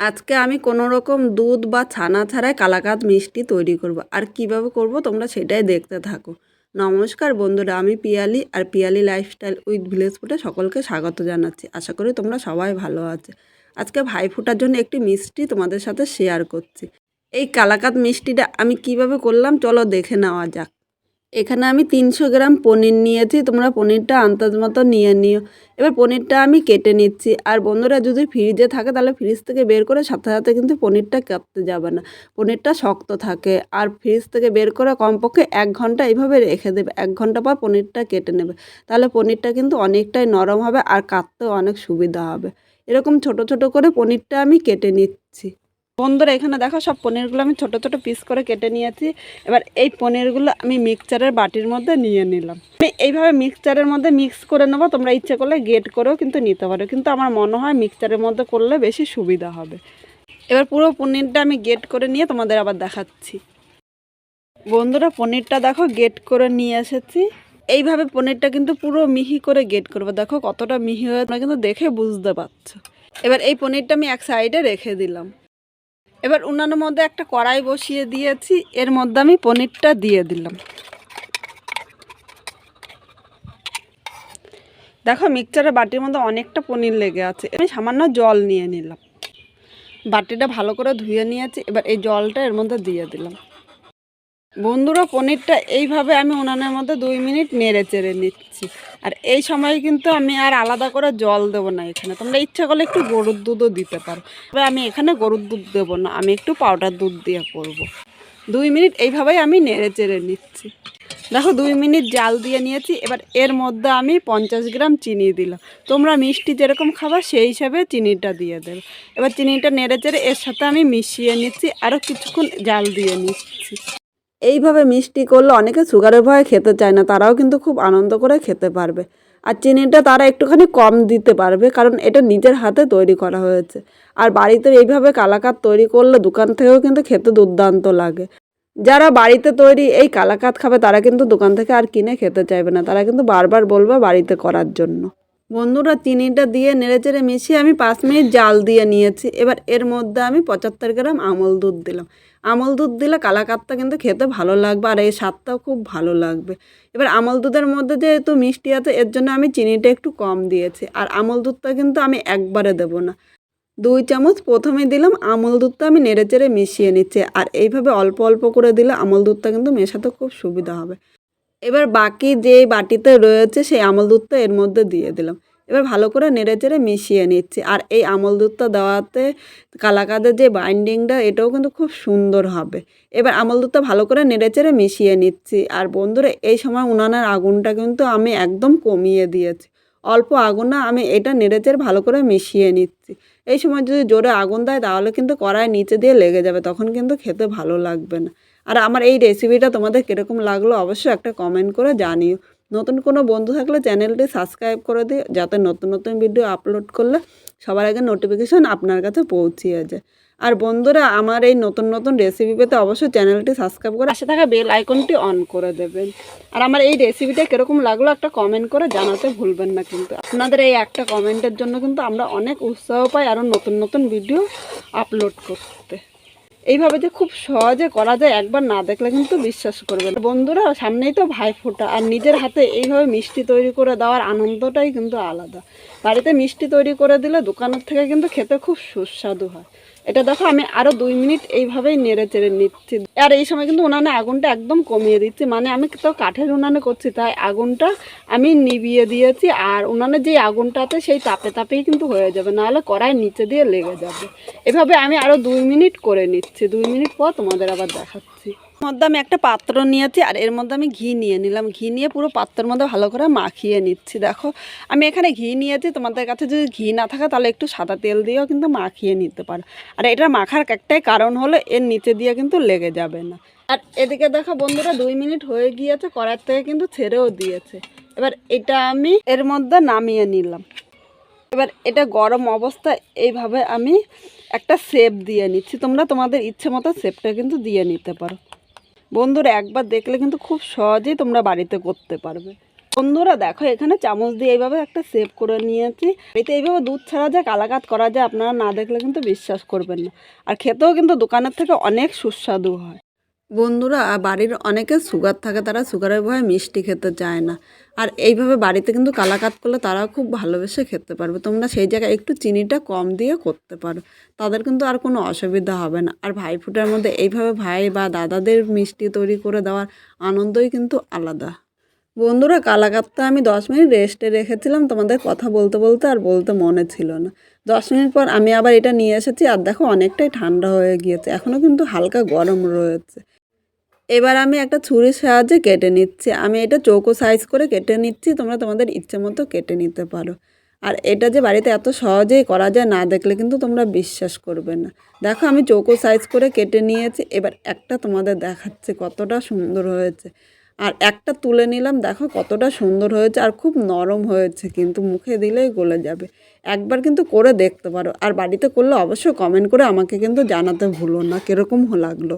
আজকে আমি কোনো রকম দুধ বা ছানা ছাড়াই কালাকাঁদ মিষ্টি তৈরি করব। আর কিভাবে করব তোমরা সেটাই দেখতে থাকো। নমস্কার বন্ধুরা, আমি পিয়ালি আর পিয়ালি লাইফস্টাইল উইথ ভিলেজ ফুডে সকলকে স্বাগত জানাচ্ছি। আশা করি তোমরা সবাই ভালো আছো। আজকে ভাইফোঁটার জন্য একটি মিষ্টি তোমাদের সাথে শেয়ার করছি। এই কালাকাঁদ মিষ্টিটা আমি কিভাবে করলাম চলো দেখে নেওয়া যাক। এখানে আমি 300 গ্রাম পনির নিয়েছি, তোমরা পনিরটা আন্দাজ মতো নিয়ে নিও। এবার পনিরটা আমি কেটে নিচ্ছি। আর বন্ধুরা, যদি ফ্রিজে থাকে তাহলে ফ্রিজ থেকে বের করে সাথে সাথে কিন্তু পনিরটা কাটতে যাবে না, পনিরটা শক্ত থাকে। আর ফ্রিজ থেকে বের করে কমপক্ষে 1 ঘন্টা এইভাবে রেখে দেবে। 1 ঘন্টা পর পনিরটা কেটে নেবে, তাহলে পনিরটা কিন্তু অনেকটাই নরম হবে আর কাটতেও অনেক সুবিধা হবে। এরকম ছোট ছোট করে পনিরটা আমি কেটে নিচ্ছি। বন্ধুরা, এখানে দেখো সব পনিরগুলো আমি ছোট ছোট পিস করে কেটে নিয়েছি। এবার এই পনিরগুলো আমি মিক্সচারের বাটির মধ্যে নিয়ে নিলাম। আমি এইভাবে মিক্সচারের মধ্যে মিক্স করে নেবো। তোমরা ইচ্ছে করলে গ্রেট করেও কিন্তু নিতে পারো, কিন্তু আমার মনে হয় মিক্সচারের মধ্যে করলে বেশি সুবিধা হবে। এবার পুরো পনিরটা আমি গ্রেট করে নিয়ে তোমাদের আবার দেখাচ্ছি। বন্ধুরা, পনিরটা দেখো গ্রেট করে নিয়ে এসেছি। এইভাবে পনিরটা কিন্তু পুরো মিহি করে গ্রেট করবো। দেখো কতটা মিহি হয়ে, তোমরা কিন্তু দেখে বুঝতে পারছো। এবার এই পনিরটা আমি এক সাইডে রেখে দিলাম। এবার উনানের মধ্যে একটা কড়াই বসিয়ে দিয়েছি, এর মধ্যে আমি পনিরটা দিয়ে দিলাম। দেখো মিক্সচারের বাটির মধ্যে অনেকটা পনির লেগে আছে। আমি সামান্য জল নিয়ে নিলাম, বাটিটা ভালো করে ধুয়ে নিয়েছি। এবার এই জলটা এর মধ্যে দিয়ে দিলাম। বন্ধুরা, পনিরটা এইভাবে আমি উনানের মধ্যে 2 মিনিট নেড়ে চেড়ে নিচ্ছি। আর এই সময় কিন্তু আমি আর আলাদা করে জল দেবো না। এখানে তোমরা ইচ্ছা করলে একটু গরুর দুধও দিতে পারো, তবে আমি এখানে গরুর দুধ দেবো না, আমি একটু পাউডার দুধ দিয়ে করব। 2 মিনিট এইভাবেই আমি নেড়ে চেড়ে নিচ্ছি। দেখো 2 মিনিট জাল দিয়ে নিয়েছি। এবার এর মধ্যে আমি 50 গ্রাম চিনি দিলাম। তোমরা মিষ্টি যেরকম খাবার সেই হিসাবে চিনিটা দিয়ে দেবে। এবার চিনিটা নেড়ে চেড়ে এর সাথে আমি মিশিয়ে নিচ্ছি, আরও কিছুক্ষণ জাল দিয়ে নিচ্ছি। এইভাবে মিষ্টি করলে অনেকে সুগারের ভয়ে খেতে চায় না, তারাও কিন্তু খুব আনন্দ করে খেতে পারবে। আর চিনিটা তারা একটুখানি কম দিতে পারবে, কারণ এটা নিজের হাতে তৈরি করা হয়েছে। আর বাড়িতে এইভাবে কালাকাঁদ তৈরি করলে দোকান থেকেও কিন্তু খেতে দুর্দান্ত লাগে। যারা বাড়িতে তৈরি এই কালাকাঁদ খাবে তারা কিন্তু দোকান থেকে আর কিনে খেতে চাইবে না, তারা কিন্তু বারবার বলবে বাড়িতে করার জন্য। বন্ধুরা, চিনিটা দিয়ে নেড়েচেড়ে মিশিয়ে আমি 5 মিনিট জাল দিয়ে নিয়েছি। এবার এর মধ্যে আমি 75 গ্রাম আমল দুধ দিলাম। আমল দুধ দিলে কালাকাঁদটা কিন্তু খেতে ভালো লাগবে আর এই স্বাদটাও খুব ভালো লাগবে। এবার আমল দুধের মধ্যে যেহেতু মিষ্টি আছে, এর জন্য আমি চিনিটা একটু কম দিয়েছি। আর আমল দুধটা কিন্তু আমি একবারে দেবো না, 2 চামচ প্রথমে দিলাম। আমল দুধটা আমি নেড়েচেড়ে মিশিয়ে নিচ্ছি। আর এইভাবে অল্প অল্প করে দিলে আমল দুধটা কিন্তু মেশাতে খুব সুবিধা হবে। এবার বাকি যে বাটিতে রয়েছে সেই আমল দুধটা এর মধ্যে দিয়ে দিলাম। এবার ভালো করে নেড়েচেড়ে মিশিয়ে নিচ্ছি। আর এই আমল দুধটা দেওয়াতে কালাকাঁদের যে বাইন্ডিংটা এটাও কিন্তু খুব সুন্দর হবে। এবার আমল দুধটা ভালো করে নেড়েচেড়ে মিশিয়ে নিচ্ছি। আর বন্ধুরা, এই সময় উনানের আগুনটা কিন্তু আমি একদম কমিয়ে দিয়েছি। অল্প আগুনে আমি এটা নেড়েচেড়ে ভালো করে মিশিয়ে নিচ্ছি। এই সময় যদি জোরে আগুন দেয় তাহলে কিন্তু কড়াই নিচে দিয়ে লেগে যাবে, তখন কিন্তু খেতে ভালো লাগবে না। আর আমার এই রেসিপিটা তোমাদের কীরকম লাগলো অবশ্যই একটা কমেন্ট করে জানিও। নতুন কোনো বন্ধু থাকলে চ্যানেলটি সাবস্ক্রাইব করে দিও, যাতে নতুন নতুন ভিডিও আপলোড করলে সবার আগে নোটিফিকেশন আপনার কাছে পৌঁছিয়ে যায়। আর বন্ধুরা, আমার এই নতুন নতুন রেসিপি পেতে অবশ্যই চ্যানেলটি সাবস্ক্রাইব করে পাশে থাকা বেল আইকনটি অন করে দেবেন। আর আমার এই রেসিপিটা কীরকম লাগলো একটা কমেন্ট করে জানাতে ভুলবেন না। কিন্তু আপনাদের এই একটা কমেন্টের জন্য কিন্তু আমরা অনেক উৎসাহ পাই আরও নতুন নতুন ভিডিও আপলোড করতে। এইভাবে যে খুব সহজে করা যায় একবার না দেখলে কিন্তু বিশ্বাস করবে না। বন্ধুরা, সামনেই তো ভাইফোঁটা, আর নিজের হাতে এইভাবে মিষ্টি তৈরি করে দেওয়ার আনন্দটাই কিন্তু আলাদা। বাড়িতে মিষ্টি তৈরি করে দিলে দোকানের থেকে কিন্তু খেতে খুব সুস্বাদু হয়। এটা দেখো আমি আরও 2 মিনিট এইভাবেই নেড়ে চেড়ে নিচ্ছি। আর এই সময় কিন্তু উনানে আগুনটা একদম কমিয়ে দিচ্ছি, মানে আমি তো কাঠের উনানে করছি তাই আগুনটা আমি নিভিয়ে দিয়েছি। আর উনানে যে আগুনটা আছে সেই তাপে তাপেই কিন্তু হয়ে যাবে, নাহলে কড়াই নিচে দিয়ে লেগে যাবে। এভাবে আমি আরও 2 মিনিট করে নিচ্ছি। 2 মিনিট পর তোমাদের আবার দেখাচ্ছি। মধ্যে আমি একটা পাত্র নিয়েছি আর এর মধ্যে আমি ঘি নিয়ে নিলাম। ঘি নিয়ে পুরো পাত্রের মধ্যে ভালো করে মাখিয়ে নিচ্ছি। দেখো আমি এখানে ঘি নিয়েছি, তোমাদের কাছে যদি ঘি না থাকে তাহলে একটু সাদা তেল দিয়েও কিন্তু মাখিয়ে নিতে পারো। আর এটা মাখার একটাই কারণ হলো এর নিচে দিয়ে কিন্তু লেগে যাবে না। আর এদিকে দেখো বন্ধুরা, 2 মিনিট হয়ে গিয়েছে, কড়াই থেকে কিন্তু ছেড়েও দিয়েছে। এবার এটা আমি এর মধ্যে নামিয়ে নিলাম। এবার এটা গরম অবস্থায় এইভাবে আমি একটা শেপ দিয়ে নিচ্ছি। তোমরা তোমাদের ইচ্ছে মতো শেপটা কিন্তু দিয়ে নিতে পারো। বন্ধুরা, একবার দেখলে কিন্তু খুব সহজেই তোমরা বাড়িতে করতে পারবে। বন্ধুরা দেখো এখানে চামচ দিয়ে এইভাবে একটা সেভ করে নিয়েছি। এতে এইভাবে দুধ ছাড়া যে কালাকাত করা যায় আপনারা না দেখলে কিন্তু বিশ্বাস করবেন না। আর খেতেও কিন্তু দোকানের থেকে অনেক সুস্বাদু হয়। বন্ধুরা বাড়ির অনেকের সুগার থাকে, তারা সুগারের ভয়ে মিষ্টি খেতে চায় না। আর এইভাবে বাড়িতে কিন্তু কালাকাত করলে তারাও খুব ভালোবেসে খেতে পারবে। তোমরা সেই জায়গায় একটু চিনিটা কম দিয়ে করতে পারো, তাদের কিন্তু আর কোনো অসুবিধা হবে না। আর ভাইফোঁটার মধ্যে এইভাবে ভাই বা দাদাদের মিষ্টি তৈরি করে দেওয়ার আনন্দই কিন্তু আলাদা। বন্ধুরা কালাকাতটা আমি 10 মিনিট রেস্টে রেখেছিলাম, তোমাদের কথা বলতে বলতে আর বলতে মনে ছিল না। 10 মিনিট পর আমি আবার এটা নিয়ে এসেছি, আর দেখো অনেকটাই ঠান্ডা হয়ে গিয়েছে, এখনও কিন্তু হালকা গরম রয়েছে। এবার আমি একটা ছুরির সাহায্যে কেটে নিচ্ছি। আমি এটা চৌকো সাইজ করে কেটে নিচ্ছি, তোমরা তোমাদের ইচ্ছে মতো কেটে নিতে পারো। আর এটা যে বাড়িতে এত সহজেই করা যায় না দেখলে কিন্তু তোমরা বিশ্বাস করবে না। দেখো আমি চৌকো সাইজ করে কেটে নিয়েছি। এবার একটা তোমাদের দেখাচ্ছে কতটা সুন্দর হয়েছে। আর একটা তুলে নিলাম, দেখো কতটা সুন্দর হয়েছে আর খুব নরম হয়েছে, কিন্তু মুখে দিলেই গলে যাবে। একবার কিন্তু করে দেখতে পারো, আর বাড়িতে করলে অবশ্যই কমেন্ট করে আমাকে কিন্তু জানাতে ভুলো না কীরকম লাগলো।